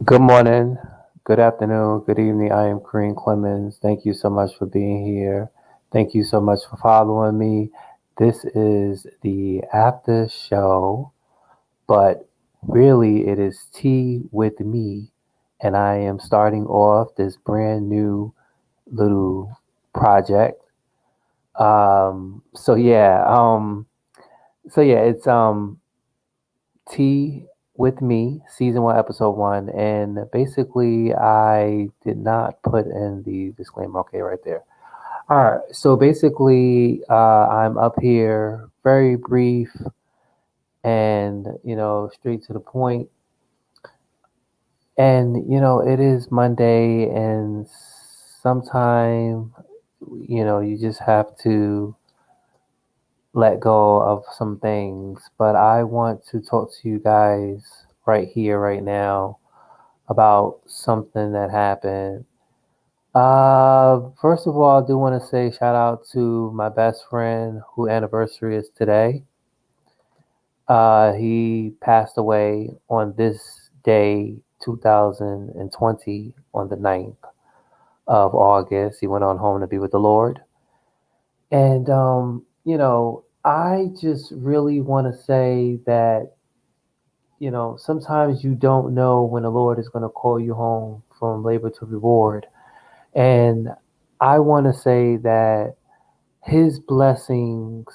Good morning, good afternoon, good evening. I am Kareem Clemons. Thank you so much for being here. Thank you so much for following me. This is the after show, but really it is tea with me, and I am starting off this brand new little project. So yeah, it's Tea with Me, season one, episode one, and basically I did not put in the disclaimer. Okay, right there. All right, so basically I'm up here, very brief and straight to the point. And it is Monday, and sometime you just have to let go of some things. But I want to talk to you guys right here, right now about something that happened. First of all, I do want to say shout out to my best friend who anniversary is today. He passed away on this day, 2020, on the 9th of August. He went on home to be with the Lord. And, I just really want to say that, sometimes you don't know when the Lord is going to call you home from labor to reward. And I want to say that his blessings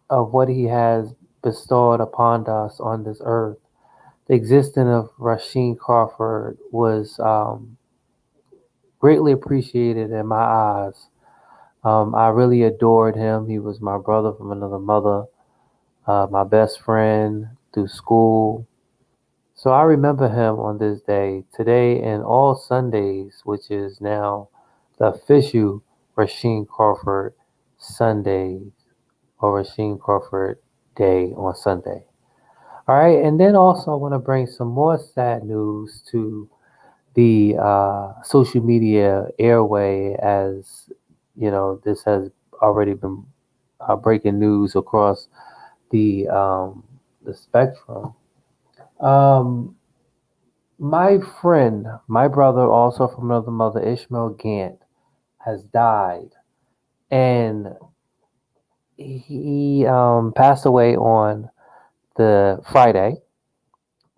of what he has bestowed upon us on this earth, the existence of Rasheen Crawford was greatly appreciated in my eyes. I really adored him. He was my brother from another mother, my best friend through school. So I remember him on this day, today, and all Sundays, which is now the official Rasheen Crawford Sundays or Rasheen Crawford Day on Sunday. All right, and then also I want to bring some more sad news to the social media airway, as this has already been breaking news across the spectrum. Um, My friend, my brother, also from another mother, Ishmael Gant, has died, and he passed away on the Friday.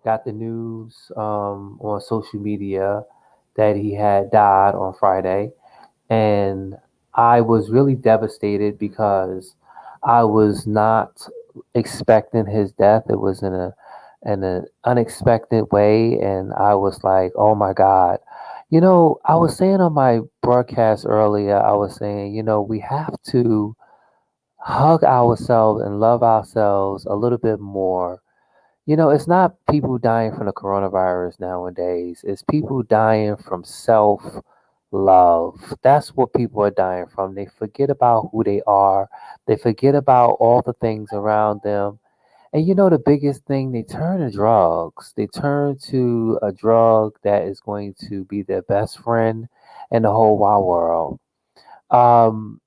Got the news on social media that he had died on Friday, and I was really devastated because I was not expecting his death. It was in an unexpected way, and I was like, "Oh my God." I was saying on my broadcast earlier, I was saying, we have to hug ourselves and love ourselves a little bit more. It's not people dying from the coronavirus nowadays. It's people dying from self love. That's what people are dying from. They forget about who they are. They forget about all the things around them. And the biggest thing, they turn to drugs. They turn to a drug that is going to be their best friend in the whole wide world. Um,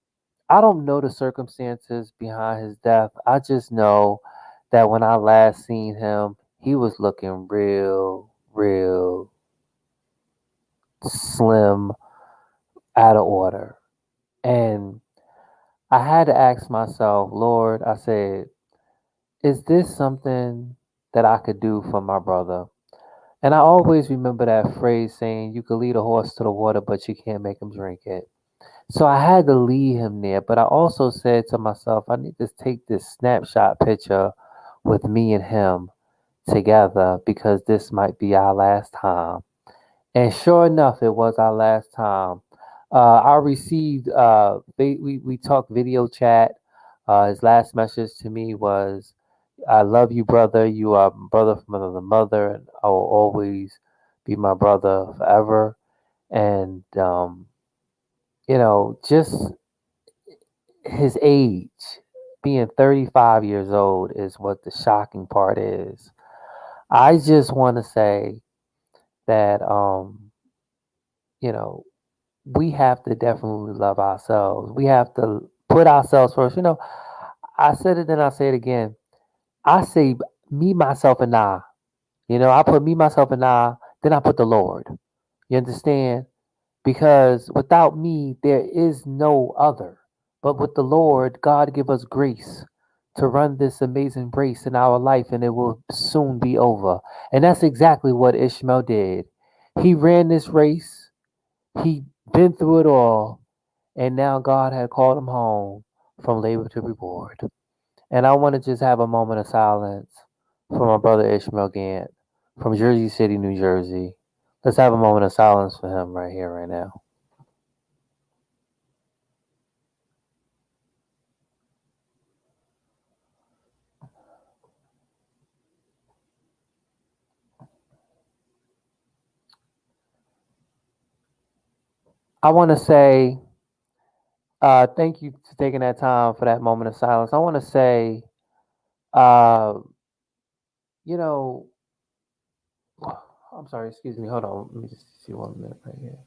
I don't know the circumstances behind his death. I just know that when I last seen him, he was looking real, real slim, out of order. And I had to ask myself, Lord, I said, is this something that I could do for my brother? And I always remember that phrase saying, you could lead a horse to the water, but you can't make him drink it. So I had to lead him there. But I also said to myself, I need to take this snapshot picture with me and him together because this might be our last time. And sure enough, it was our last time. I received, we talked video chat. His last message to me was, I love you, brother. You are my brother from another mother, and I will always be my brother forever. And, just his age, being 35 years old, is what the shocking part is. I just want to say that, you know, we have to definitely love ourselves. We have to put ourselves first. I said it, then I say it again. I say me, myself, and I. I put me, myself, and I. Then I put the Lord. You understand? Because without me, there is no other. But with the Lord, God give us grace to run this amazing race in our life, and it will soon be over. And that's exactly what Ishmael did. He ran this race. He been through it all, and now God had called him home from labor to reward. And I want to just have a moment of silence for my brother Ishmael Gant from Jersey City, New Jersey. Let's have a moment of silence for him right here, right now. I want to say thank you for taking that time for that moment of silence. I want to say, uh, you know, I'm sorry, excuse me. Hold on. Let me just see 1 minute right here.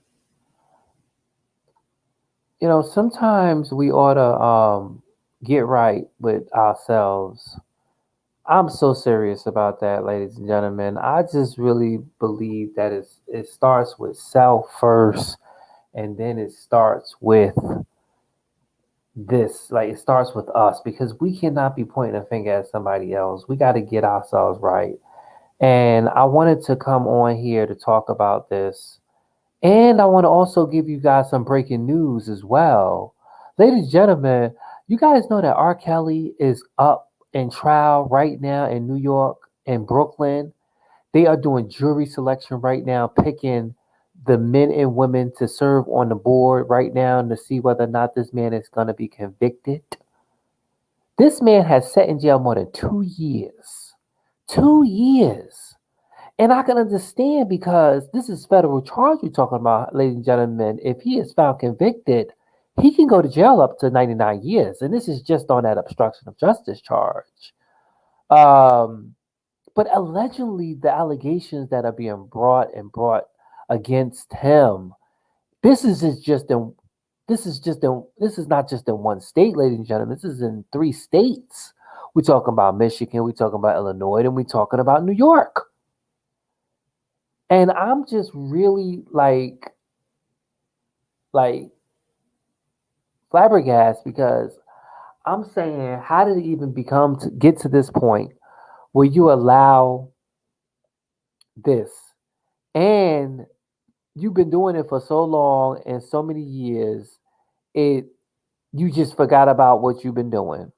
Sometimes we ought to get right with ourselves. I'm so serious about that, ladies and gentlemen. I just really believe that it starts with self first, and then it starts with this. Like, it starts with us because we cannot be pointing a finger at somebody else. We got to get ourselves right. And I wanted to come on here to talk about this. And I want to also give you guys some breaking news as well. Ladies and gentlemen, you guys know that R. Kelly is up in trial right now in New York and Brooklyn. They are doing jury selection right now, picking the men and women to serve on the board right now to see whether or not this man is going to be convicted. This man has sat in jail more than 2 years. 2 years. And I can understand because this is federal charge we're talking about, ladies and gentlemen. If he is found convicted, he can go to jail up to 99 years. And this is just on that obstruction of justice charge. Um, but allegedly, the allegations that are being brought against him, this is just in this is not just in one state, ladies and gentlemen. This is in 3 states. We're talking about Michigan, we're talking about Illinois, and we're talking about New York. And I'm just really like flabbergasted because I'm saying, how did it even become to get to this point where you allow this? And you've been doing it for so long and so many years, it you just forgot about what you've been doing.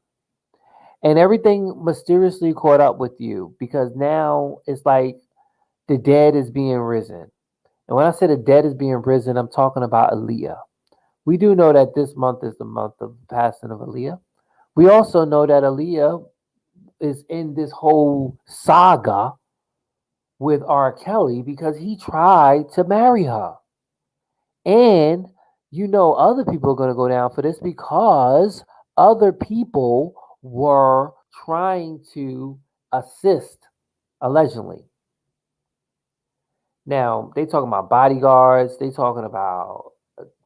And everything mysteriously caught up with you because now it's like the dead is being risen. And when I say the dead is being risen, I'm talking about Aaliyah. We do know that this month is the month of the passing of Aaliyah. We also know that Aaliyah is in this whole saga with R. Kelly because he tried to marry her. And other people are going to go down for this because other people were trying to assist, allegedly. Now, they talking about bodyguards, they talking about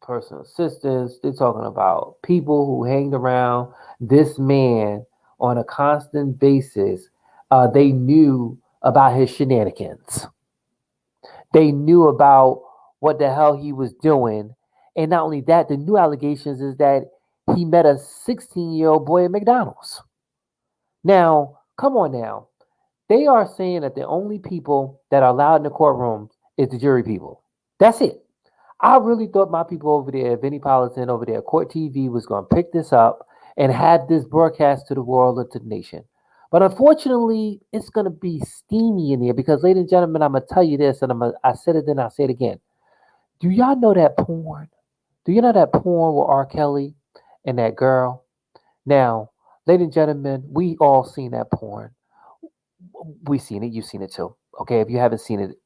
personal assistants, they talking about people who hanged around this man on a constant basis. They knew about his shenanigans. They knew about what the hell he was doing. And not only that, the new allegations is that he met a 16-year-old boy at McDonald's. Now, come on now. They are saying that the only people that are allowed in the courtroom is the jury people. That's it. I really thought my people over there, Vinnie Politan over there, Court TV, was going to pick this up and have this broadcast to the world or to the nation. But unfortunately, it's going to be steamy in there because, ladies and gentlemen, I'm going to tell you this, and I said it then, I'll say it again. Do y'all know that porn? Do you know that porn with R. Kelly and that girl? Now, ladies and gentlemen, we all seen that porn. We seen it. You've seen it too. Okay, if you haven't seen it,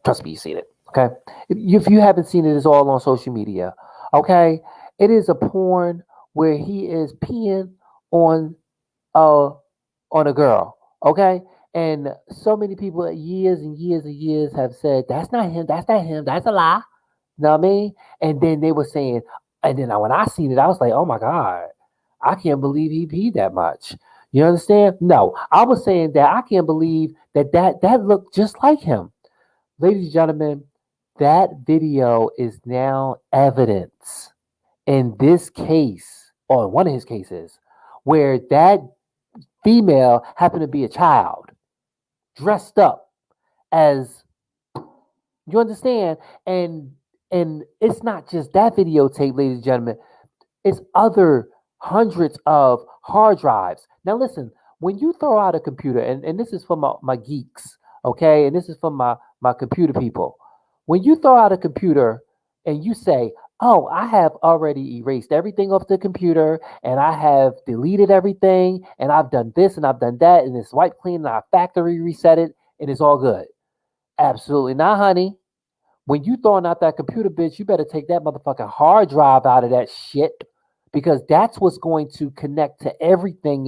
trust me, you've seen it. Okay, if you haven't seen it, it's all on social media. Okay, it is a porn where he is peeing on uh on a girl. Okay, and so many people, years and years and years, have said that's not him. That's not him. That's a lie. You know what I mean? And then they were saying, and then when I seen it, I was like, oh my god, I can't believe he peed that much. You understand? No, I was saying that I can't believe that looked just like him. Ladies and gentlemen, that video is now evidence in this case, or in one of his cases, where that female happened to be a child dressed up as, you understand, and it's not just that videotape, ladies and gentlemen. It's other hundreds of hard drives. Now, listen, when you throw out a computer, and this is for my geeks, okay, and this is for my computer people. When you throw out a computer and you say, oh, I have already erased everything off the computer and I have deleted everything and I've done this and I've done that and it's wipe clean and I factory reset it and it's all good. Absolutely not, honey. When you throwing out that computer, bitch, you better take that motherfucking hard drive out of that shit because that's what's going to connect to everything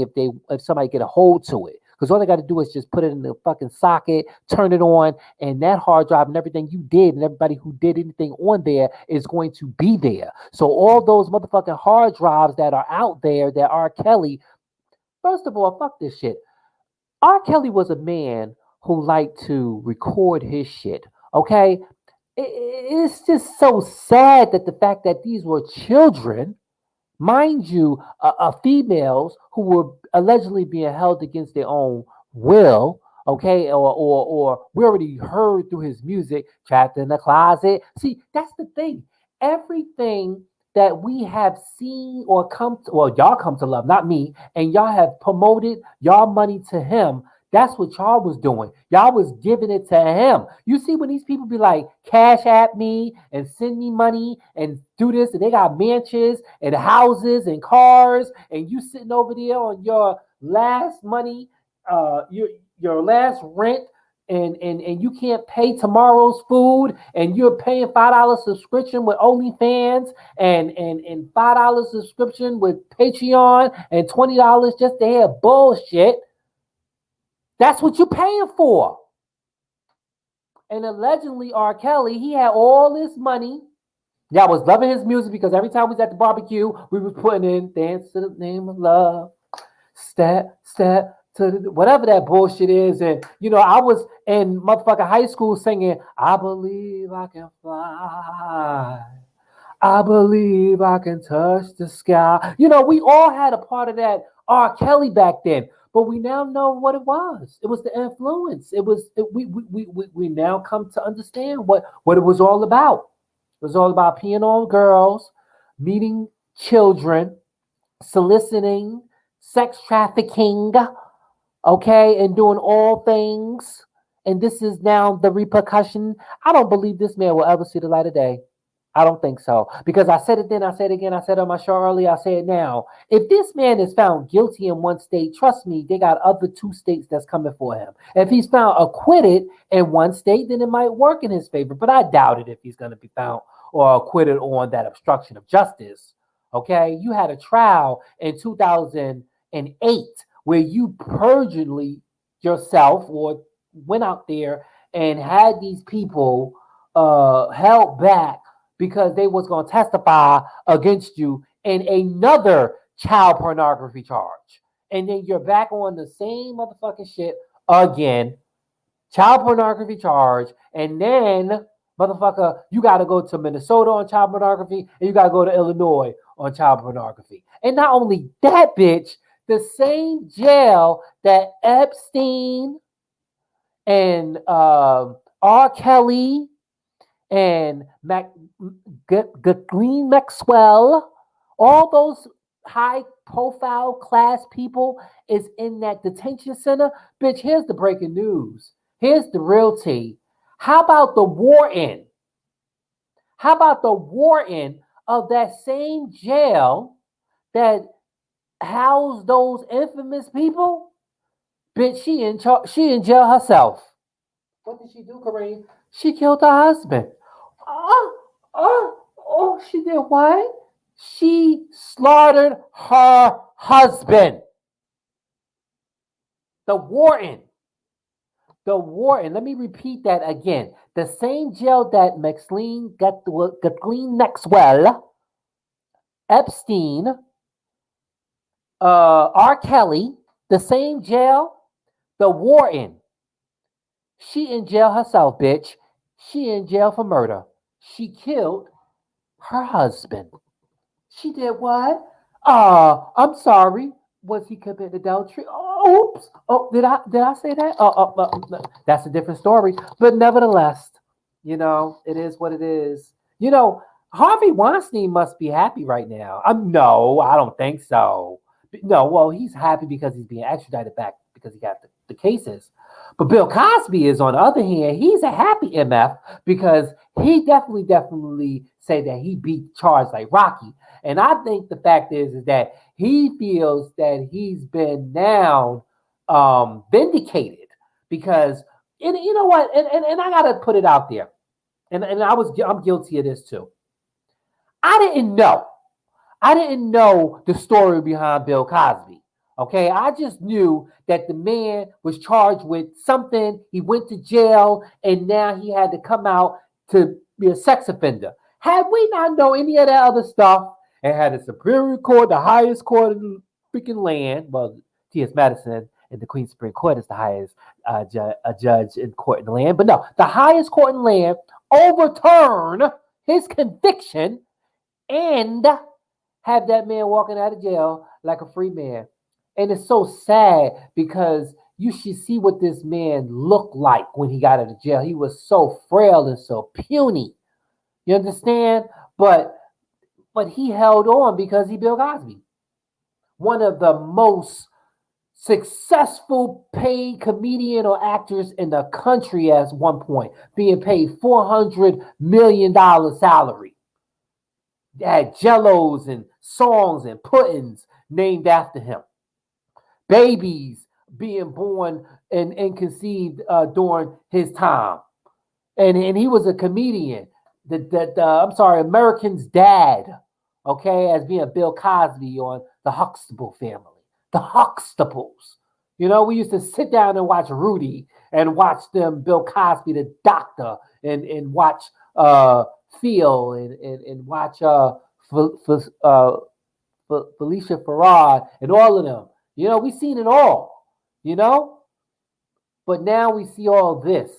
if somebody get a hold to it. Because all they got to do is just put it in the fucking socket, turn it on, and that hard drive and everything you did and everybody who did anything on there is going to be there. So all those motherfucking hard drives that are out there that R. Kelly, first of all, fuck this shit. R. Kelly was a man who liked to record his shit. Okay, it's just so sad that the fact that these were children, mind you, females who were allegedly being held against their own will, okay, or we already heard through his music, trapped in the closet. See, that's the thing. Everything that we have seen or well, y'all come to love, not me, and y'all have promoted y'all money to him. That's what y'all was doing. Y'all was giving it to him. You see, when these people be like, cash at me and send me money and do this, and they got mansions and houses and cars, and you sitting over there on your last money, your last rent, and you can't pay tomorrow's food, and you're paying $5 subscription with OnlyFans and $5 subscription with Patreon and $20 just to hear bullshit. That's what you're paying for. And allegedly, R. Kelly, he had all this money. Y'all was loving his music because every time we was at the barbecue, we was putting in Dance to the Name of Love, Step to the, whatever that bullshit is. And, I was in motherfucking high school singing, I believe I can fly. I believe I can touch the sky. We all had a part of that R. Kelly back then. But we now know what it was. It was the influence. We now come to understand what it was all about. It was all about peeing on girls, meeting children, soliciting, sex trafficking, okay, and doing all things. And this is now the repercussion. I don't believe this man will ever see the light of day. I don't think so. Because I said it then, I said it again, I said it on my show earlier, I say it now. If this man is found guilty in one state, trust me, they got other 2 states that's coming for him. If he's found acquitted in one state, then it might work in his favor. But I doubt it if he's going to be found or acquitted on that obstruction of justice. Okay? You had a trial in 2008 where you perjured yourself or went out there and had these people held back because they was going to testify against you in another child pornography charge. And then you're back on the same motherfucking shit again. Child pornography charge. And then, motherfucker, you got to go to Minnesota on child pornography and you got to go to Illinois on child pornography. And not only that, bitch, the same jail that Epstein and R. Kelly and Ghislaine Maxwell, all those high-profile class people is in that detention center. Bitch, here's the breaking news. Here's the real tea. How about the warden? How about the warden of that same jail that housed those infamous people? Bitch, she in jail herself. What did she do, Kareem? She killed her husband. She did what? She slaughtered her husband. The warden. Let me repeat that again. The same jail that Ghislaine Maxwell, Epstein, R. Kelly, the same jail, the warden. She in jail herself, bitch. She in jail for murder. She killed her husband. She did what? I'm sorry. Was he committed adultery? Oh, oops. Oh, did I say that? No. That's a different story. But nevertheless, it is what it is. Harvey Weinstein must be happy right now. No, I don't think so. No, well, he's happy because he's being extradited back because he got the cases. But Bill Cosby is, on the other hand, he's a happy MF because he definitely say that he beat charge like Rocky. And I think the fact is that he feels that he's been now vindicated because, and you know what, and I gotta put it out there, and I'm guilty of this too. I didn't know. I didn't know the story behind Bill Cosby. Okay, I just knew that the man was charged with something. He went to jail, and now he had to come out to be a sex offender. Had we not known any of that other stuff, and had the Superior Court, the highest court in the freaking land, well, T.S. Madison and the Queen's Supreme Court is the highest judge in court in the land, but no, the highest court in the land overturned his conviction and have that man walking out of jail like a free man. And it's so sad because you should see what this man looked like when he got out of jail. He was so frail and so puny. You understand? But he held on because he Bill Cosby. One of the most successful paid comedian or actors in the country at one point, being paid $400 million salary. They had jellos and songs and puddings named after him. Babies being born and conceived during his time. And he was a comedian. American's Dad, okay, as being Bill Cosby on the Huxtable family. The Huxtables. We used to sit down and watch Rudy and watch them, Bill Cosby, the doctor, and watch Phil and watch Felicia Farad and all of them. We seen it all, But now we see all this.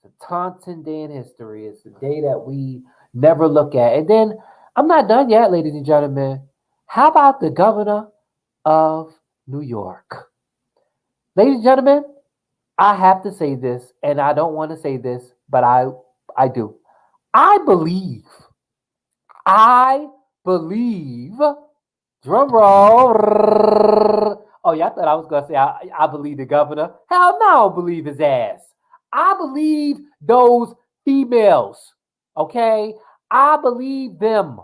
It's a taunting day in history. It's a day that we never look at. And then, I'm not done yet, ladies and gentlemen. How about the governor of New York? Ladies and gentlemen, I have to say this, and I don't want to say this, but I do. I believe, drum roll. Oh, yeah, I thought I was going to say I believe the governor. Hell no, I don't believe his ass. I believe those females, okay? I believe them.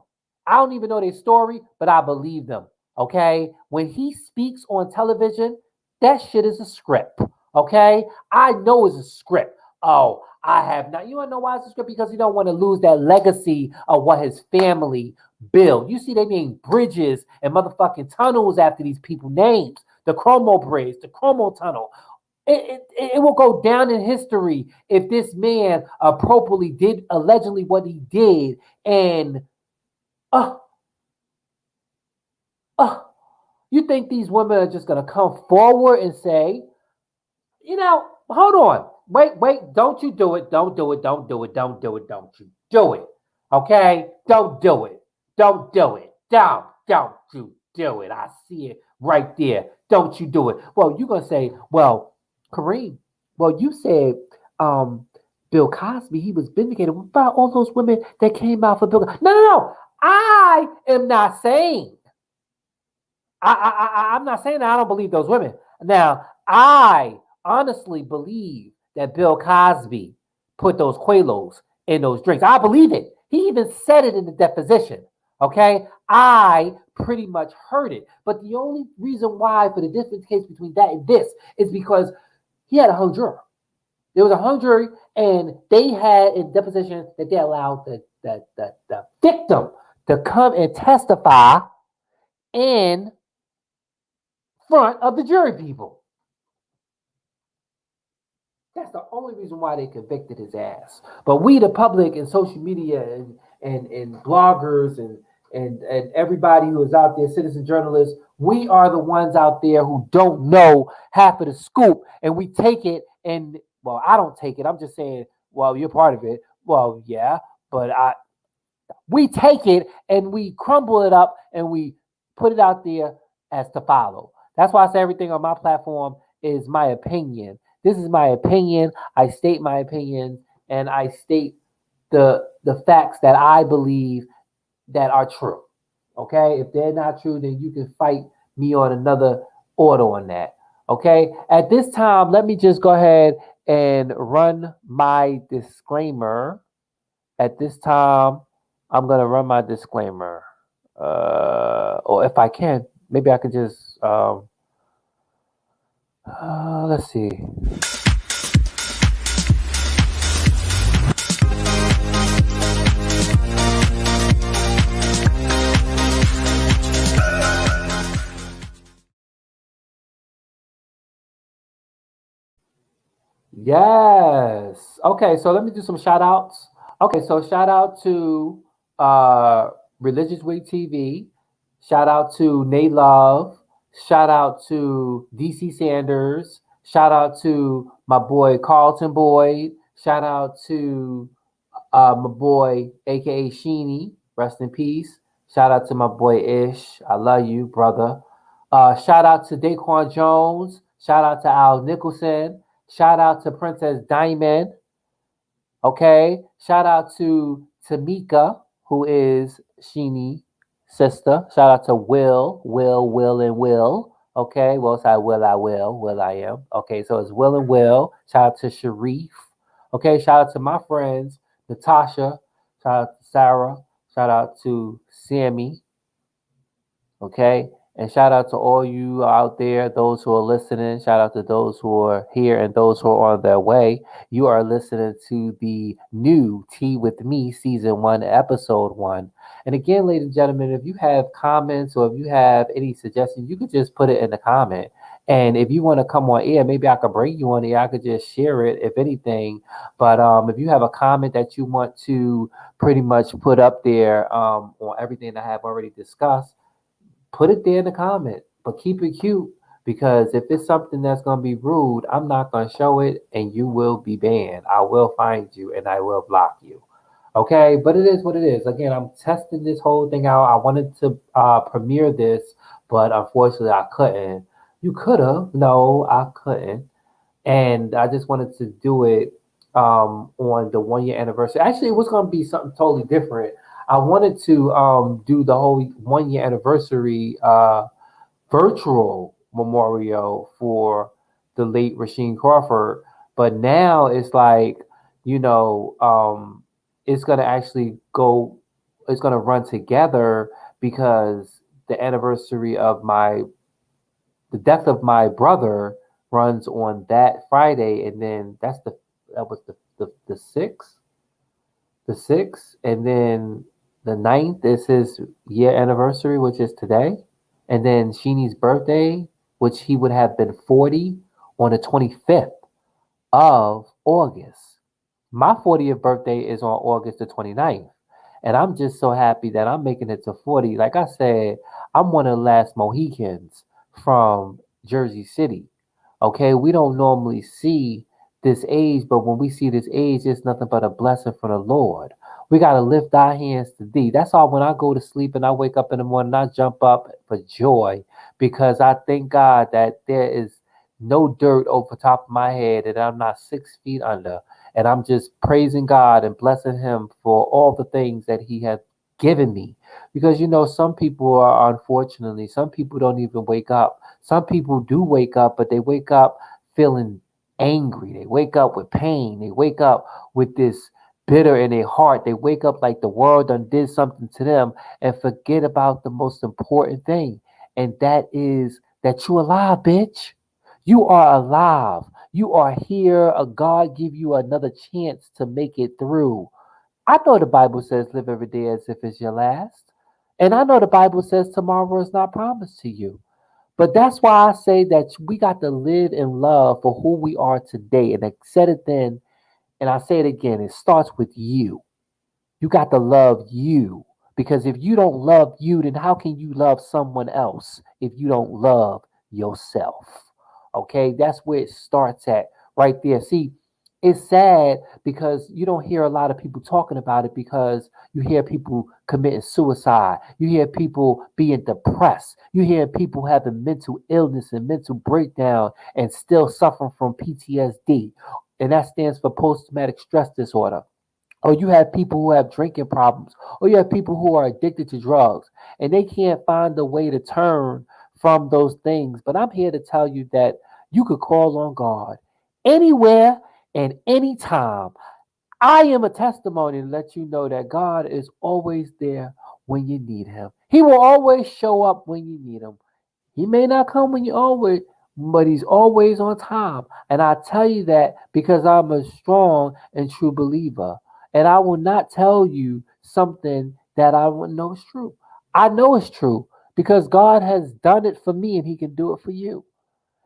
I don't even know their story, but I believe them, okay? When he speaks on television, that shit is a script, okay? I know it's a script. Oh, I have not. You want to know why it's a script? Because he don't want to lose that legacy of what his family built. You see, they name bridges and motherfucking tunnels after these people names. The Chromo Bridge, the Chromo Tunnel. It will go down in history if this man appropriately did allegedly what he did. And you think these women are just going to come forward and say, hold on. Wait, don't you do it. Don't do it. Don't you do it. Okay? Don't do it. Don't do it. Don't you do it. I see it right there. Don't you do it. Well, you're going to say, well, Kareem, well, you said Bill Cosby, he was vindicated. What about all those women that came out for Bill Cosby? No. I am not saying. I'm not saying that I don't believe those women. Now, I honestly believe that Bill Cosby put those Quaaludes in those drinks. I believe it. He even said it in the deposition. Okay? I pretty much heard it. But the only reason why for the different case between that and this is because he had a hung jury. There was a hung jury, and they had in deposition that they allowed the victim to come and testify in front of the jury people. That's the only reason why they convicted his ass. But we, the public, and social media, and bloggers, and everybody who is out there, citizen journalists, we are the ones out there who don't know half of the scoop, and we take it and, well, I don't take it. I'm just saying well, you're part of it. Well, yeah, but we take it and we crumble it up and we put it out there as to follow. That's why I say everything on my platform is my opinion. This is my opinion. I state my opinion and I state the facts that I believe that are true. Okay, if they're not true, then you can fight me on another order on that. Okay, at this time, let me just go ahead and run my disclaimer. At this time, I'm gonna run my disclaimer. Or if I can, maybe I could just let's see. Yes. Okay, so let me do some shout outs. Okay, so shout out to uh Religious Week TV. Shout out to Nate Love. Shout out to DC Sanders. Shout out to my boy Carlton Boyd. Shout out to my boy aka Sheeny. Rest in peace. Shout out to my boy Ish. I love you, brother. Shout out to Daquan Jones. Shout out to Al Nicholson. Shout out to Princess Diamond. Okay. Shout out to Tamika, who is Sheeny sister. Shout out to Will, and Will. Okay. Well, it's Will, I am. Okay. So it's Will and Will. Shout out to Sharif. Okay. Shout out to my friends, Natasha. Shout out to Sarah. Shout out to Sammy. Okay. And shout out to all you out there, those who are listening. Shout out to those who are here and those who are on their way. You are listening to the new Tea with Me, Season 1, Episode 1. And again, ladies and gentlemen, if you have comments or if you have any suggestions, you could just put it in the comment. And if you want to come on air, maybe I could bring you on air. I could just share it, if anything. But if you have a comment that you want to pretty much put up there on everything I have already discussed, put it there in the comment, but keep it cute because if it's something that's going to be rude, I'm not going to show it and you will be banned. I will find you and I will block you. Okay, but it is what it is. Again, I'm testing this whole thing out. I wanted to premiere this, but unfortunately, I couldn't. You could have. No, I couldn't. And I just wanted to do it on the 1 year anniversary. Actually, it was going to be something totally different. I wanted to do the whole 1 year anniversary virtual memorial for the late Rasheem Crawford, but now it's like, you know, it's going to actually go, it's going to run together because the anniversary of the death of my brother runs on that Friday, and then that was the sixth, and then the ninth is his year anniversary, which is today, and then Sheeny's birthday, which he would have been 40 on the 25th of August. My 40th birthday is on August the 29th. And I'm just so happy that I'm making it to 40. Like I said, I'm one of the last Mohicans from Jersey City. Okay, we don't normally see this age, but when we see this age, it's nothing but a blessing from the Lord. We got to lift our hands to thee. That's all. When I go to sleep and I wake up in the morning, I jump up for joy because I thank God that there is no dirt over top of my head and I'm not 6 feet under. And I'm just praising God and blessing Him for all the things that He has given me. Because, some people are, unfortunately, some people don't even wake up. Some people do wake up, but they wake up feeling angry. They wake up with pain. They wake up with this bitter in their heart. They wake up like the world done did something to them and forget about the most important thing. And that is that you alive, bitch. You are alive. You are here. A God give you another chance to make it through. I know the Bible says live every day as if it's your last. And I know the Bible says tomorrow is not promised to you. But that's why I say that we got to live in love for who we are today. And I said it then, and I say it again. It starts with you. You got to love you. Because if you don't love you, then how can you love someone else if you don't love yourself? Okay, that's where it starts at right there. See, It's sad because you don't hear a lot of people talking about it because you hear people committing suicide. You hear people being depressed. You hear people having mental illness and mental breakdown and still suffering from PTSD. And that stands for post traumatic stress disorder. Or you have people who have drinking problems, or you have people who are addicted to drugs, and they can't find a way to turn from those things. But I'm here to tell you that you could call on God anywhere and anytime. I am a testimony to let you know that God is always there when you need Him. He will always show up when you need Him. He may not come when you always, but he's always on time. And I tell you that because I'm a strong and true believer. And I will not tell you something that I wouldn't know is true. I know it's true because God has done it for me and he can do it for you.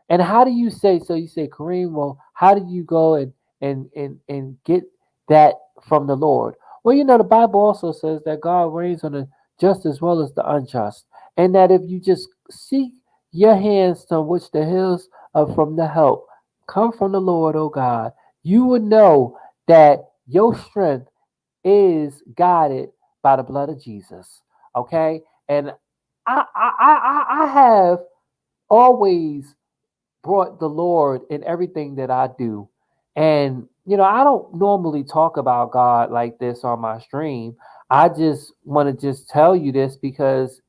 And how do you say so? You say, Kareem, well, how do you go and get that from the Lord? Well, the Bible also says that God reigns on the just as well as the unjust. And that if you just seek your hands to which the hills are from the help, come from the Lord, oh God, you would know that your strength is guided by the blood of Jesus. Okay? And I have always brought the Lord in everything that I do. And, I don't normally talk about God like this on my stream. I just want to just tell you this because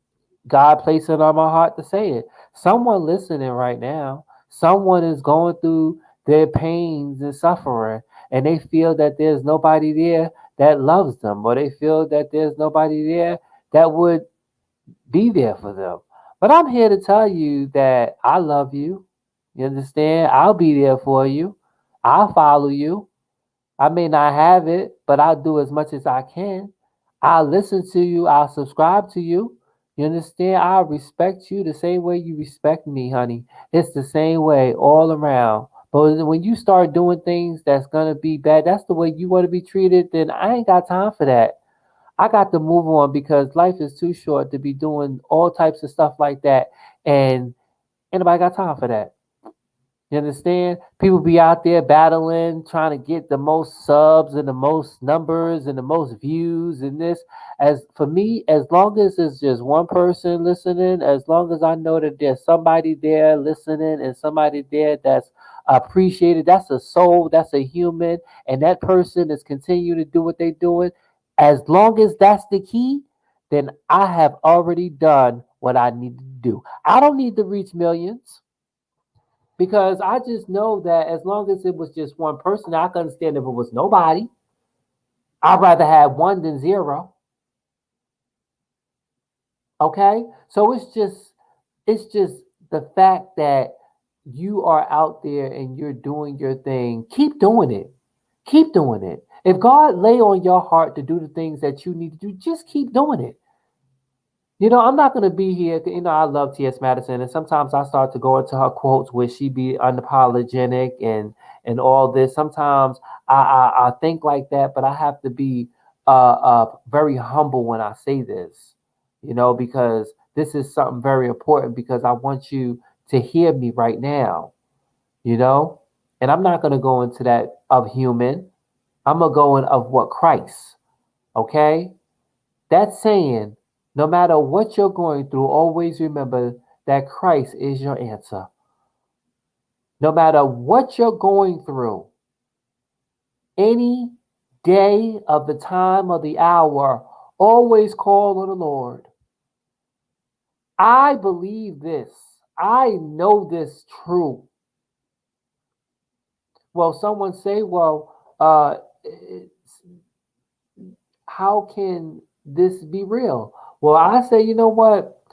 God placed it on my heart to say it. Someone listening right now, someone is going through their pains and suffering, and they feel that there's nobody there that loves them, or they feel that there's nobody there that would be there for them. But I'm here to tell you that I love you. You understand? I'll be there for you. I'll follow you. I may not have it, but I'll do as much as I can. I'll listen to you. I'll subscribe to you. You understand? I'll respect you the same way you respect me, honey. It's the same way all around. But when you start doing things that's going to be bad, that's the way you want to be treated, then I ain't got time for that. I got to move on because life is too short to be doing all types of stuff like that. And anybody got time for that? You understand? People be out there battling, trying to get the most subs and the most numbers and the most views and this. As for me, as long as it's just one person listening, as long as I know that there's somebody there listening and somebody there that's appreciated, that's a soul, that's a human, and that person is continuing to do what they're doing. As long as that's the key, then I have already done what I need to do. I don't need to reach millions because I just know that as long as it was just one person, I can understand if it was nobody. I'd rather have one than zero. Okay, so it's just the fact that you are out there and you're doing your thing. Keep doing it. Keep doing it. If God lay on your heart to do the things that you need to do, just keep doing it. I'm not going to be here. I love T.S. Madison, and sometimes I start to go into her quotes where she be unapologetic and all this. Sometimes I think like that, but I have to be very humble when I say this, because this is something very important because I want you to hear me right now, you know, and I'm not going to go into that of human. I'm going to go in of what Christ, okay? That's saying, no matter what you're going through, always remember that Christ is your answer. No matter what you're going through, any day of the time of the hour, always call on the Lord. I believe this. I know this true. Well, someone say, well, how can this be real? Well, I say, you know what?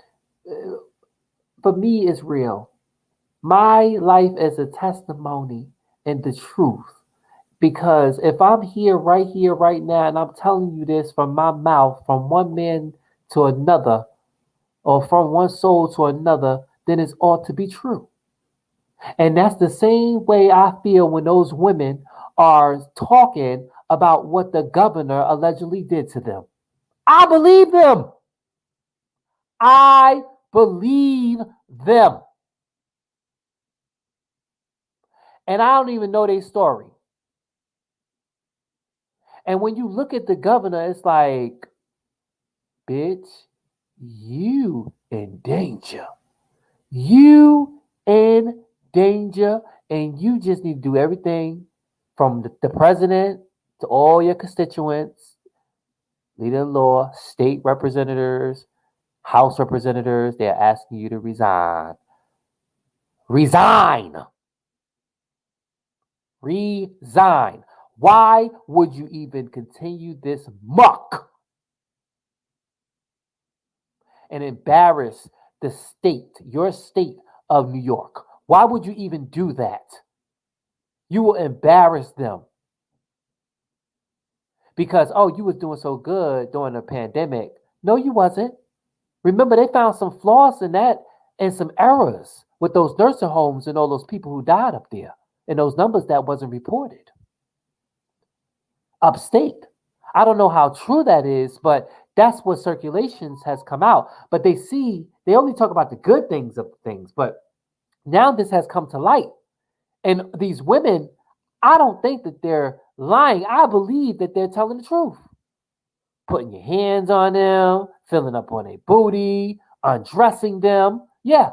For me, it's real. My life is a testimony and the truth. Because if I'm here, right now, and I'm telling you this from my mouth, from one man to another, or from one soul to another, then it's ought to be true. And that's the same way I feel when those women are talking about what the governor allegedly did to them. I believe them. I believe them. And I don't even know their story. And when you look at the governor, it's like, bitch, you in danger. You in danger, and you just need to do everything from the president to all your constituents, leader of law, state representatives, house representatives. They're asking you to resign. Resign. Resign. Why would you even continue this muck and embarrass the state, your state of New York? Why would you even do that? You will embarrass them because, oh, you was doing so good during the pandemic. No, you wasn't. Remember, they found some flaws in that and some errors with those nursing homes and all those people who died up there and those numbers that wasn't reported upstate. I don't know how true that is, but that's what circulations has come out. But they only talk about the good things of things. But now this has come to light. And these women, I don't think that they're lying. I believe that they're telling the truth. Putting your hands on them, filling up on their booty, undressing them. Yeah.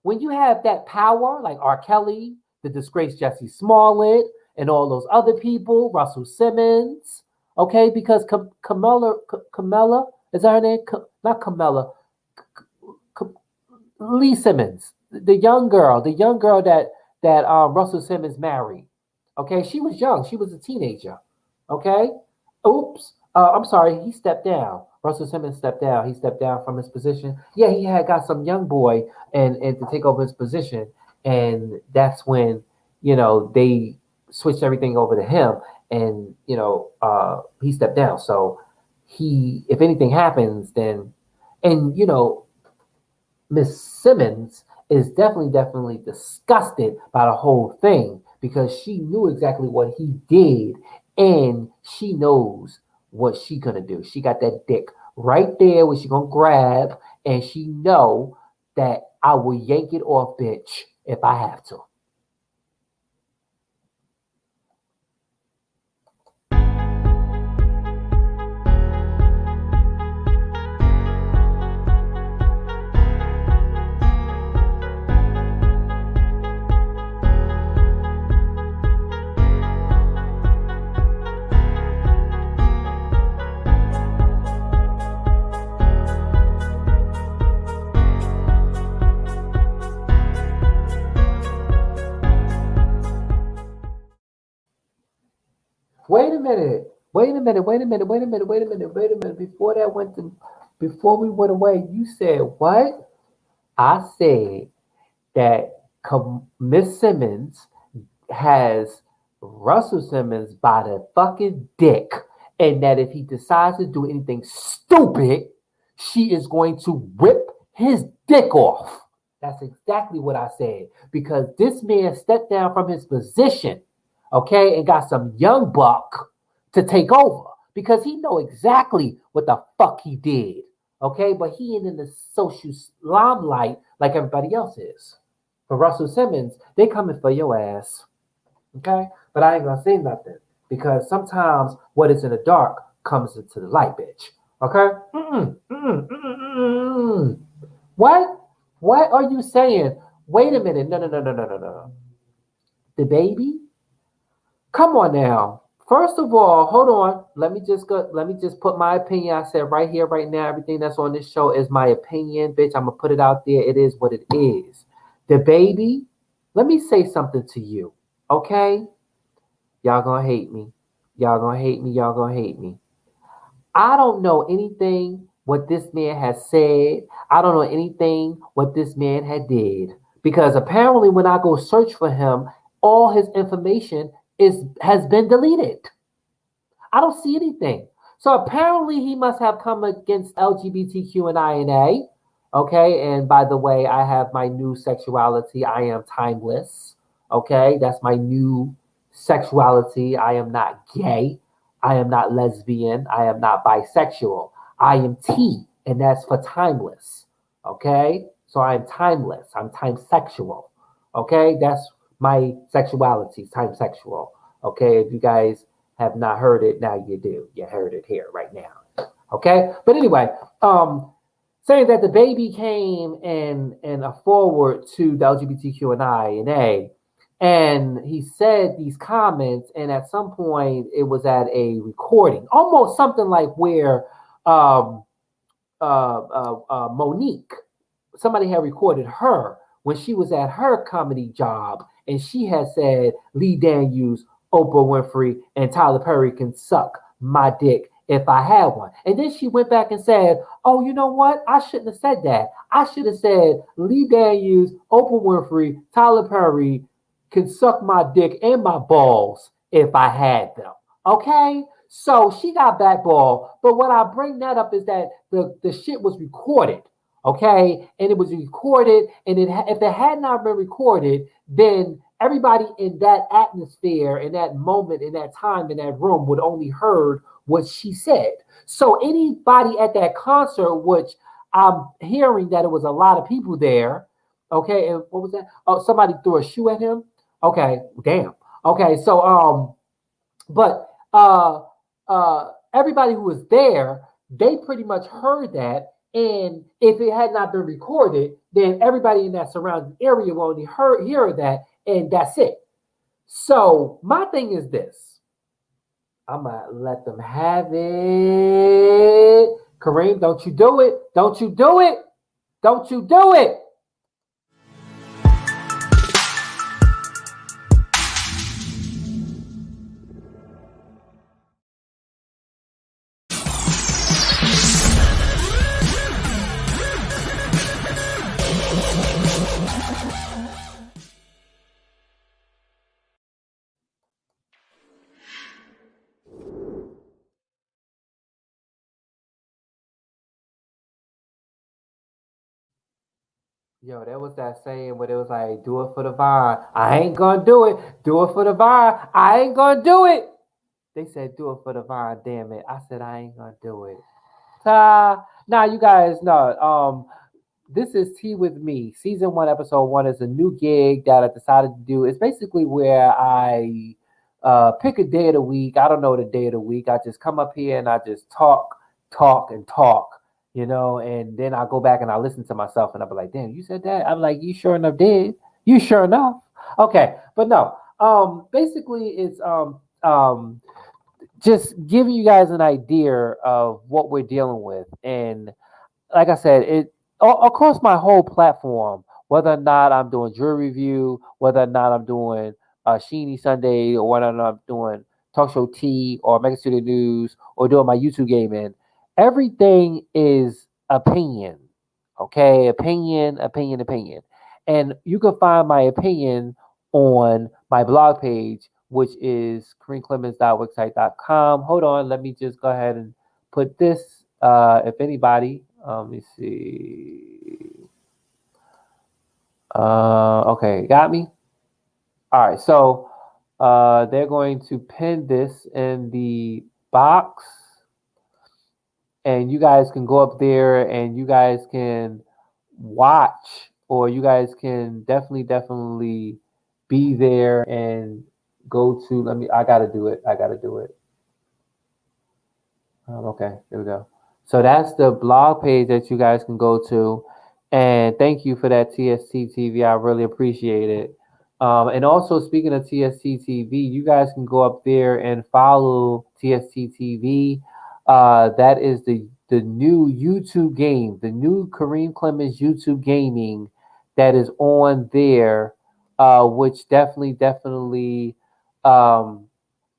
When you have that power, like R. Kelly, the disgraced Jesse Smollett, and all those other people, Russell Simmons, okay, because Camilla, is that her name? Not Camilla, Lee Simmons, the young girl that Russell Simmons married. Okay, she was young, she was a teenager. Okay, oops, I'm sorry, he stepped down. Russell Simmons stepped down. He stepped down from his position. Yeah, he had got some young boy and to take over his position, and that's when they switched everything over to him, and he stepped down. So if anything happens, then and Miss Simmons is definitely disgusted by the whole thing because she knew exactly what he did and she knows what she gonna do. She got that dick right there where she gonna grab and she know that I will yank it off, bitch, if I have to. Wait a minute. Wait a minute. Wait a minute. Wait a minute. Wait a minute. Wait a minute. Before we went away, you said what? I said that Miss Simmons has Russell Simmons by the fucking dick, and that if he decides to do anything stupid, she is going to whip his dick off. That's exactly what I said. Because this man stepped down from his position, okay, and got some young buck to take over. Because he know exactly what the fuck he did. Okay, but he ain't in the social limelight like everybody else is. For Russell Simmons, they coming for your ass. Okay, but I ain't gonna say nothing because sometimes what is in the dark comes into the light, bitch. Okay? What? What are you saying? Wait a minute. No, no, no, no, no, no, no. The baby? Come on now. First of all, hold on. Let me just put my opinion. I said right here, right now, everything that's on this show is my opinion, bitch. I'm gonna put it out there. It is what it is. The baby, let me say something to you. Okay? Y'all gonna hate me. Y'all gonna hate me. Y'all gonna hate me. I don't know anything what this man has said. I don't know anything what this man had did. Because apparently when I go search for him, all his information has been deleted. I don't see anything. So apparently he must have come against LGBTQ and INA. Okay, and by the way, I have my new sexuality. I am timeless. Okay, that's my new sexuality. I am not gay. I am not lesbian. I am not bisexual. I am T, and that's for timeless. Okay, so I'm timeless. I'm time sexual. Okay, that's my sexuality, time sexual. Okay, if you guys have not heard it, now you do. You heard it here right now. Okay? But anyway, saying that the baby came in a forward to the LGBTQ and A, and he said these comments, and at some point it was at a recording, almost something like where um, Monique, somebody had recorded her when she was at her comedy job, and she had said Lee Daniels, Oprah Winfrey, and Tyler Perry can suck my dick if I had one. And then she went back and said, oh, you know what? I shouldn't have said that. I should have said Lee Daniels, Oprah Winfrey, Tyler Perry can suck my dick and my balls if I had them. Okay? So she got backballed. But what I bring that up is that the shit was recorded. Okay? And it was recorded. And if it had not been recorded, then everybody in that atmosphere, in that moment, in that time, in that room would only heard what she said. So anybody at that concert, which I'm hearing that it was a lot of people there, okay, and what was that? Oh, somebody threw a shoe at him. Okay, damn. Okay, so but everybody who was there, they pretty much heard that. And if it had not been recorded, then everybody in that surrounding area will only hear that, and that's it. So my thing is this. I'm gonna let them have it. Kareem, don't you do it. Don't you do it. Don't you do it. Yo, that was that saying where it was like, do it for the vine. I ain't gonna do it. Do it for the vine. I ain't gonna do it. They said, do it for the vine. Damn it. I said, I ain't gonna do it. Now you guys know. This is Tea with Me. Season 1, episode 1 is a new gig that I decided to do. It's basically where I pick a day of the week. I don't know the day of the week. I just come up here and I just talk, and talk, and then I go back and I listen to myself and I'll be like, damn, you said that? I'm like, you sure enough did. You sure enough. Okay, but no. Basically it's just giving you guys an idea of what we're dealing with. And like I said, it across my whole platform, whether or not I'm doing jury review, whether or not I'm doing Sheeny Sunday, or whether or not I'm doing Talk Show T or Mega Studio News or doing my YouTube gaming, everything is opinion. Okay, opinion. And you can find my opinion on my blog page, which is kareemclemons.wixsite.com. Hold on, let me just go ahead and put this, if anybody, let me see. Okay, got me? All right, so they're going to pin this in the box, and you guys can go up there and you guys can watch, or you guys can definitely be there and go to, I gotta do it. Okay, there we go. So that's the blog page that you guys can go to. And thank you for that, TST TV. I really appreciate it. And also, speaking of TST TV, you guys can go up there and follow TST TV. That is the new YouTube game, the new Kareem Clemons YouTube gaming that is on there, which definitely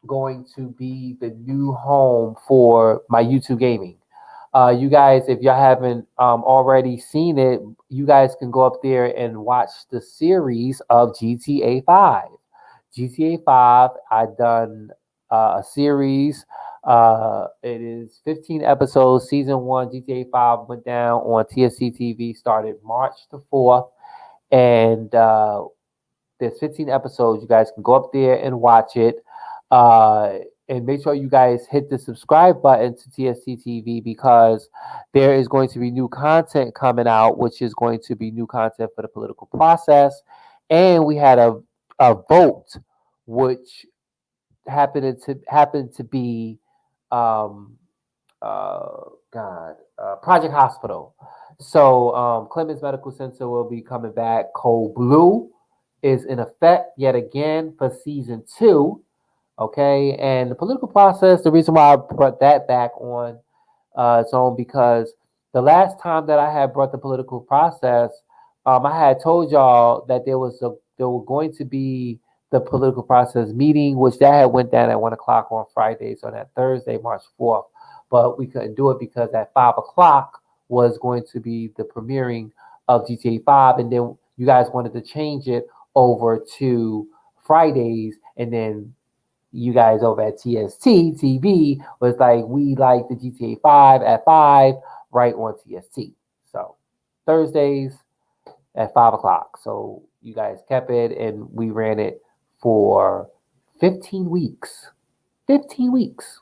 going to be the new home for my YouTube gaming. You guys, if y'all haven't already seen it, you guys can go up there and watch the series of GTA 5. GTA 5, I've done a series. It is 15 episodes. Season 1, GTA 5 went down on TSC TV, started March the 4th. And there's 15 episodes. You guys can go up there and watch it. And make sure you guys hit the subscribe button to TST TV, because there is going to be new content coming out, which is going to be new content for the political process. And we had a vote, which happened to be um, Project Hospital. So Clemons Medical Center will be coming back. Cold Blue is in effect yet again for season 2. Okay, and the political process. The reason why I brought that back on its own because the last time that I had brought the political process, I had told y'all that there were going to be the political process meeting, which that had went down at 1 o'clock on Friday, so that Thursday, March 4th. But we couldn't do it because at 5 o'clock was going to be the premiering of GTA 5, and then you guys wanted to change it over to Fridays, and then you guys over at TST TV was like, we like the GTA 5 at 5 right on TST. So Thursdays at 5 o'clock. So you guys kept it and we ran it for 15 weeks. 15 weeks.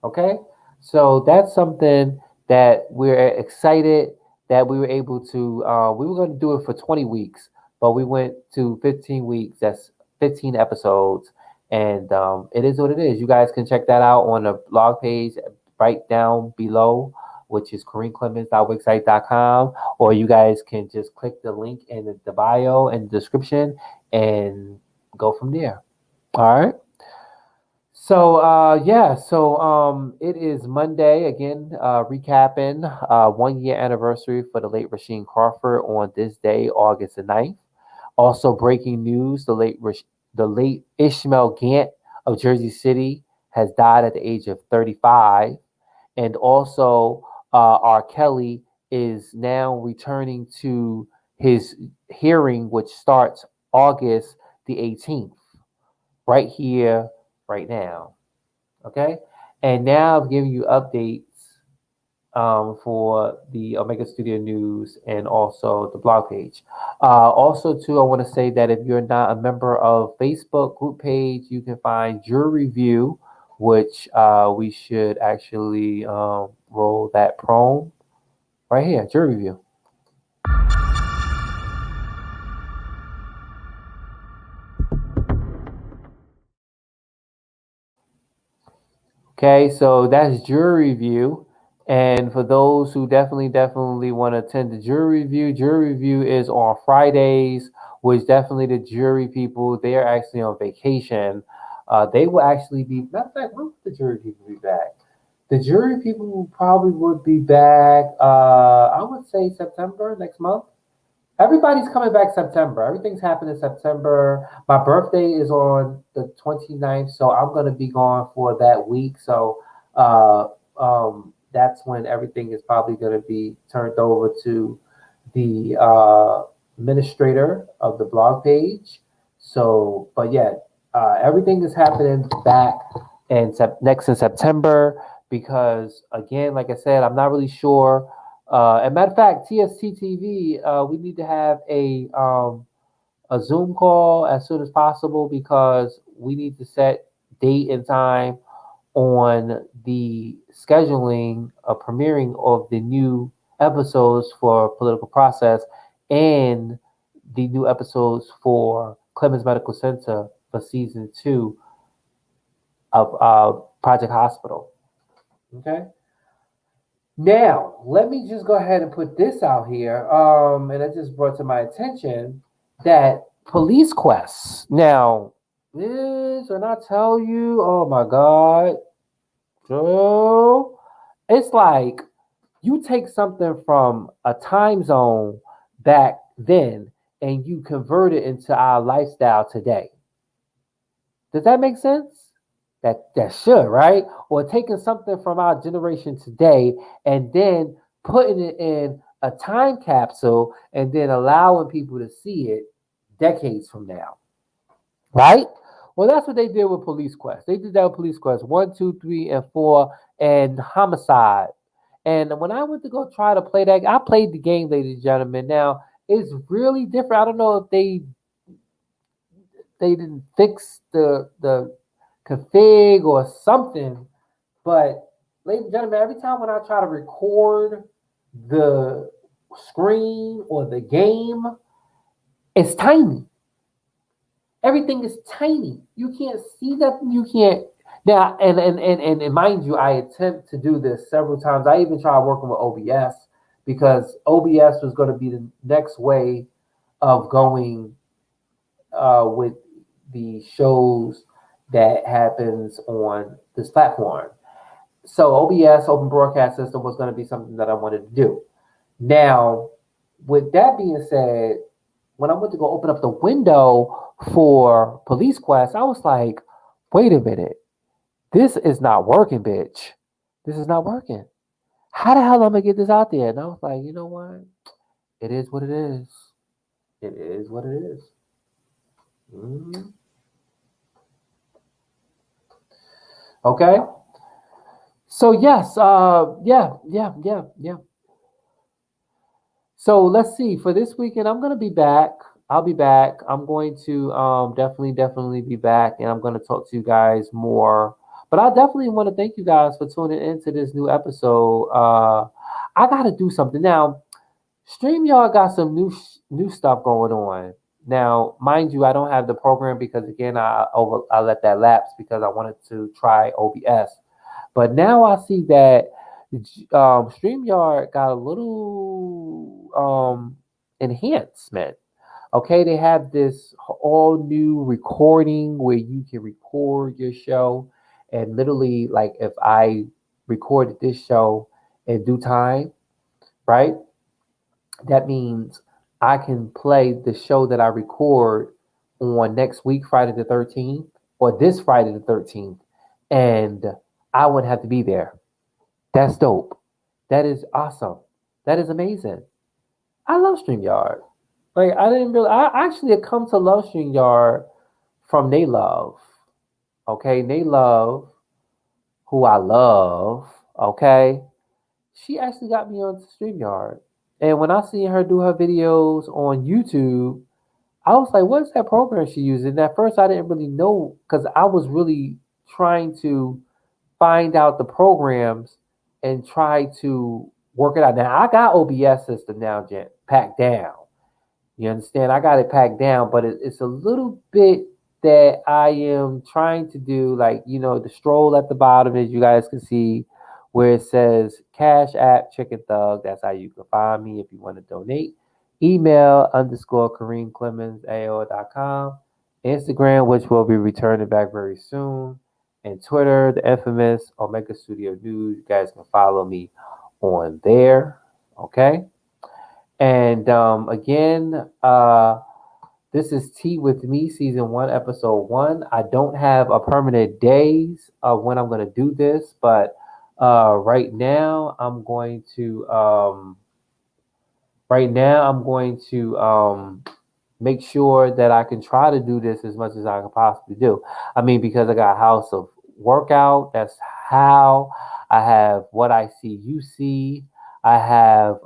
Okay. So that's something that we're excited that we were able to, we were going to do it for 20 weeks, but we went to 15 weeks. That's 15 episodes. And it is what it is. You guys can check that out on the blog page right down below, which is KareemClemons.wixsite.com, or you guys can just click the link in the bio and description and go from there. All right. So it is Monday again. Recapping 1 year anniversary for the late Rasheen Crawford on this day, August the 9th. Also breaking news: the late Ishmael Gant of Jersey City has died at the age of 35, and also R. Kelly is now returning to his hearing, which starts August the 18th, right here, right now. Okay, and now I'm giving you updates for the Omega Studio News and also the blog page. Also, too, I want to say that if you're not a member of Facebook group page, you can find Jury Review, which we should actually roll that prone right here. Jury Review. Okay, so that's jury review. And for those who definitely want to attend the jury review is on Fridays, which definitely the jury people, they are actually on vacation. They will actually be, matter of fact, when will the jury people be back? The jury people probably would be back, I would say September next month. Everybody's coming back September. Everything's happening September. My birthday is on the 29th, so I'm going to be gone for that week. So that's when everything is probably going to be turned over to the administrator of the blog page. So, but yeah, everything is happening back next in September because, again, like I said, I'm not really sure as a matter of fact, TST TV, we need to have a Zoom call as soon as possible because we need to set date and time on the scheduling, premiering of the new episodes for Political Process and the new episodes for Clemens Medical Center for season 2 of Project Hospital. Okay. Now, let me just go ahead and put this out here. And it just brought to my attention that Police Quest. Now, this, and I tell you, oh my God, Joe, it's like you take something from a time zone back then and you convert it into our lifestyle today. Does that make sense? That should, right? Or taking something from our generation today and then putting it in a time capsule and then allowing people to see it decades from now. Right? Well, that's what they did with Police Quest. They did that with Police Quest 1, 2, 3, and 4, and Homicide. And when I went to go try to play that, I played the game, ladies and gentlemen. Now, it's really different. I don't know if they didn't fix the config or something. But ladies and gentlemen, every time when I try to record the screen or the game, it's tiny. Everything is tiny. You can't see nothing. You can't. Now, and mind you, I attempt to do this several times. I even tried working with OBS because OBS was going to be the next way of going with the shows that happens on this platform. So OBS, Open Broadcast System, was going to be something that I wanted to do. Now, with that being said, when I went to go open up the window for Police Quest, I was like, wait a minute. This is not working, bitch. This is not working. How the hell am I going to get this out there? And I was like, you know what? It is what it is. It is what it is. Mm-hmm. Okay. So yes, yeah. So let's see. For this weekend, I'm gonna be back. I'll be back. I'm going to definitely be back, and I'm gonna talk to you guys more. But I definitely want to thank you guys for tuning into this new episode. I gotta do something now. StreamYard got some new stuff going on. Now, mind you, I don't have the program because again, I let that lapse because I wanted to try OBS. But now I see that StreamYard got a little enhancement. Okay, they have this all new recording where you can record your show, and literally, like if I recorded this show in due time, right? That means I can play the show that I record on next week, Friday the 13th, or this Friday the 13th, and I wouldn't have to be there. That's dope. That is awesome. That is amazing. I love StreamYard. Like I didn't really I actually had come to love StreamYard from They Love. Okay, They Love, who I love, okay. She actually got me on StreamYard. And when I seen her do her videos on YouTube, I was like, what's that program she using? At first I didn't really know because I was really trying to find out the programs and try to work it out. Now I got OBS system now, Jen, packed down. You understand? I got it packed down, but it's a little bit that I am trying to do, like, the stroll at the bottom, as you guys can see, where it says Cash App Chicken Thug. That's how you can find me if you want to donate. Email _ Clemons AOL.com. Instagram, which will be returning back very soon. And Twitter, the infamous Omega Studio News. You guys can follow me on there. Okay. And again, this is Tea with Me, season 1, episode 1. I don't have a permanent days of when I'm going to do this, but right now I'm going to make sure that I can try to do this as much as I can possibly do. I mean, because I got House of Workout, that's how. I have What I See You See. I have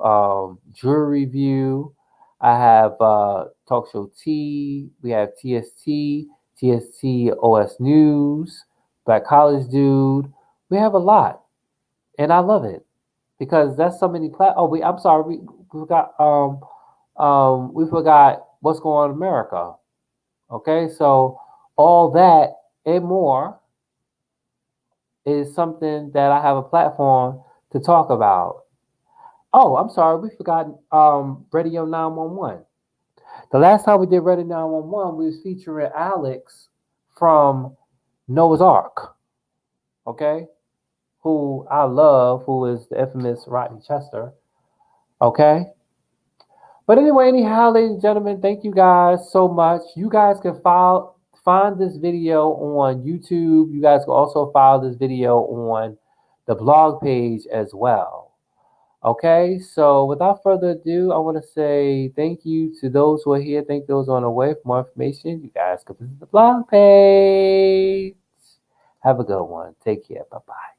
Jewelry Review. I have Talk Show T. We have TST, TST OS News, Black College Dude. We have a lot, and I love it because that's so many I'm sorry, we forgot we forgot what's going on in America. Okay, so all that and more is something that I have a platform to talk about. Oh, I'm sorry, we forgot Radio 911. The last time we did Radio 911, we was featuring Alex from Noah's Ark, okay, who I love, who is the infamous Rodney Chester, okay. But anyway, anyhow, ladies and gentlemen, thank you guys so much. You guys can find this video on YouTube. You guys can also follow this video on the blog page as well. Okay, so without further ado, I want to say thank you to those who are here. Thank those on the way. For more information, you guys can visit the blog page. Have a good one. Take care. Bye-bye.